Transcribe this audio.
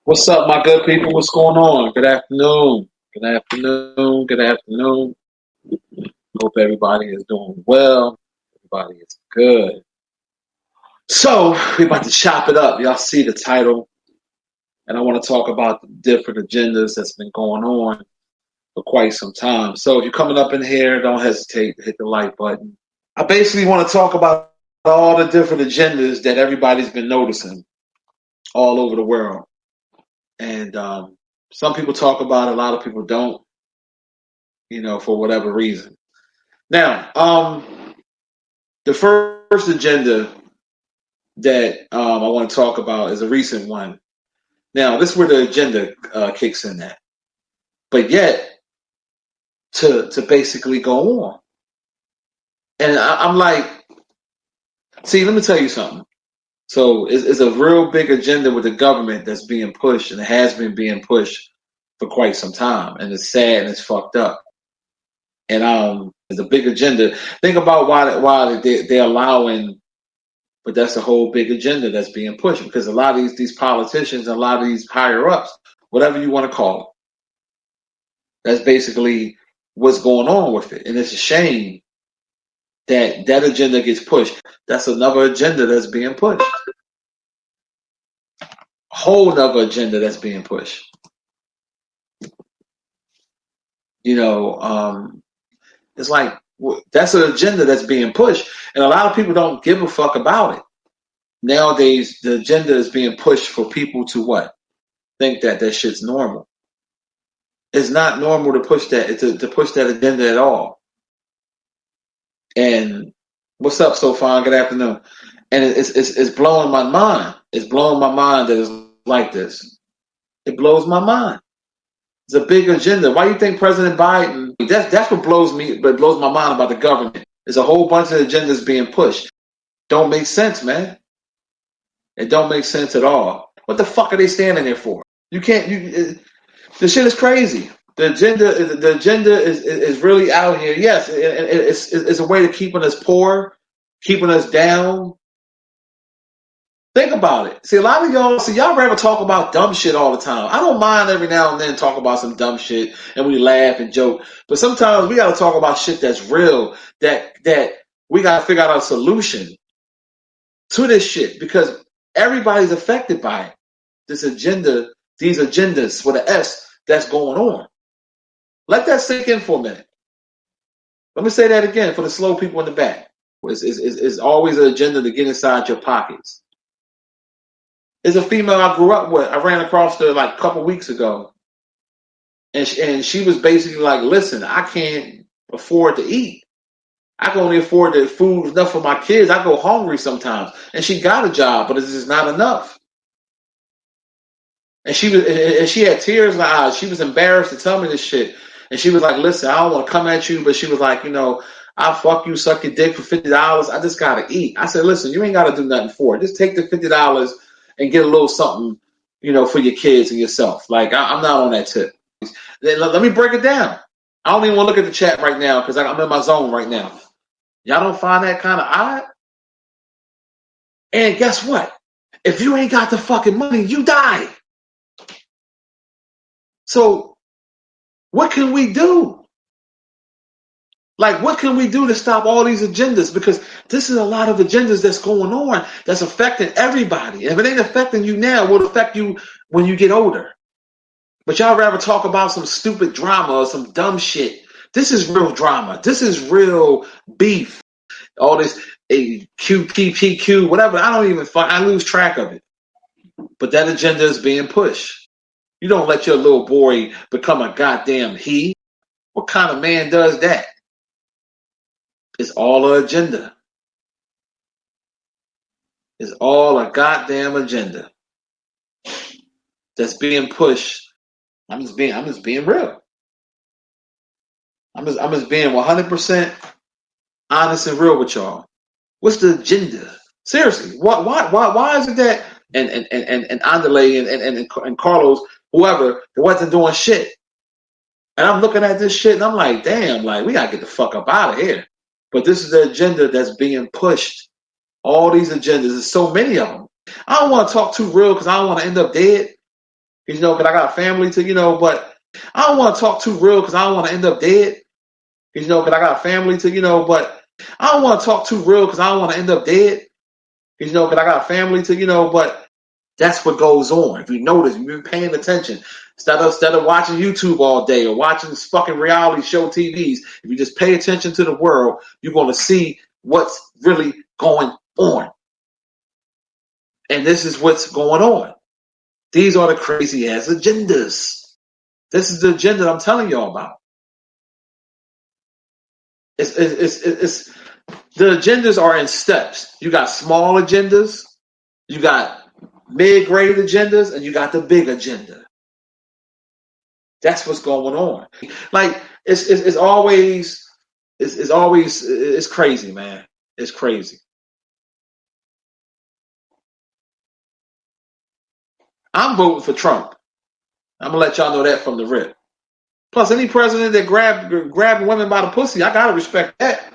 What's up, my good people? What's going on? Good afternoon. Good afternoon. Good afternoon. Hope everybody is doing well. Everybody is good. So, we're about to chop it up. Y'all see the title. And I want to talk about the different agendas that's been going on for quite some time. So, if you're coming up in here, don't hesitate to hit the like button. I basically want to talk about all the different agendas that everybody's been noticing all over the world. And some people talk about it, a lot of people don't. For whatever reason. Now, the first agenda that I want to talk about is a recent one. Now, this is where the agenda kicks in at, but yet to basically go on, and I'm like, see, let me tell you something. So it's a real big agenda with the government that's being pushed, and it has been being pushed for quite some time, and it's sad and it's fucked up. And it's a big agenda. Think about why they're allowing. But that's a whole big agenda that's being pushed because a lot of these politicians, a lot of these higher ups, whatever you want to call it, that's basically what's going on with it. And it's a shame that that agenda gets pushed. That's another agenda that's being pushed. A whole other agenda that's being pushed. It's like that's an agenda that's being pushed. And a lot of people don't give a fuck about it. Nowadays, the agenda is being pushed for people to what? Think that shit's normal. It's not normal to push that to push that agenda at all. And what's up, Sofan? Good afternoon. And it's blowing my mind. It's blowing my mind that it's like this. It blows my mind. It's a big agenda. Why do you think President Biden? That's what blows me. But blows my mind about the government. There's a whole bunch of agendas being pushed. Don't make sense, man. It don't make sense at all. What the fuck are they standing there for? You can't. The shit is crazy. The agenda is really out here. Yes, it's a way to keeping us poor, keeping us down. Think about it. See, a lot of y'all rather talk about dumb shit all the time. I don't mind every now and then talk about some dumb shit and we laugh and joke. But sometimes we gotta talk about shit that's real, that we gotta figure out a solution to this shit because everybody's affected by it. This agenda, these agendas with an S that's going on. Let that sink in for a minute. Let me say that again for the slow people in the back. It's always an agenda to get inside your pockets. There's a female I grew up with. I ran across her like a couple weeks ago. And she was basically like, listen, I can't afford to eat. I can only afford the food enough for my kids. I go hungry sometimes. And she got a job, but it's just not enough. And she had tears in her eyes. She was embarrassed to tell me this shit. And she was like, listen, I don't want to come at you, but she was like, I'll fuck you, suck your dick for $50. I just gotta eat. I said, listen, you ain't gotta do nothing for it. Just take the $50 and get a little something, for your kids and yourself. Like I'm not on that tip. Let me break it down. I don't even want to look at the chat right now because I'm in my zone right now. Y'all don't find that kind of odd? And guess what? If you ain't got the fucking money, you die. So what can we do? Like, what can we do to stop all these agendas? Because this is a lot of agendas that's going on that's affecting everybody. And if it ain't affecting you now, it will affect you when you get older. But y'all rather talk about some stupid drama or some dumb shit. This is real drama. This is real beef. All this QPPQ, whatever. I lose track of it. But that agenda is being pushed. You don't let your little boy become a goddamn he. What kind of man does that? It's all an agenda. It's all a goddamn agenda that's being pushed. I'm just being real. I'm just being 100% honest and real with y'all. What's the agenda? Seriously, why is it that and Andale and Carlos, whoever, they wasn't doing shit? And I'm looking at this shit and I'm like, damn, like we gotta get the fuck up out of here. But this is the agenda that's being pushed. All these agendas, there's so many of them. I don't want to talk too real because I don't want to end up dead. Because I got a family to, but I don't want to talk too real because I don't want to end up dead. Because I got a family to, but I don't want to talk too real because I don't want to end up dead. Because I got a family to, but that's what goes on. If you notice, you've been paying attention. Instead of watching YouTube all day or watching this fucking reality show TVs, if you just pay attention to the world, you're going to see what's really going on. And this is what's going on. These are the crazy ass agendas. This is the agenda I'm telling y'all about. It's the agendas are in steps. You got small agendas, you got mid-grade agendas, and you got the big agenda. That's what's going on. Like it's always crazy, man. It's crazy. I'm voting for Trump. I'm gonna let y'all know that from the rip. Plus, any president that grabbing women by the pussy, I gotta respect that.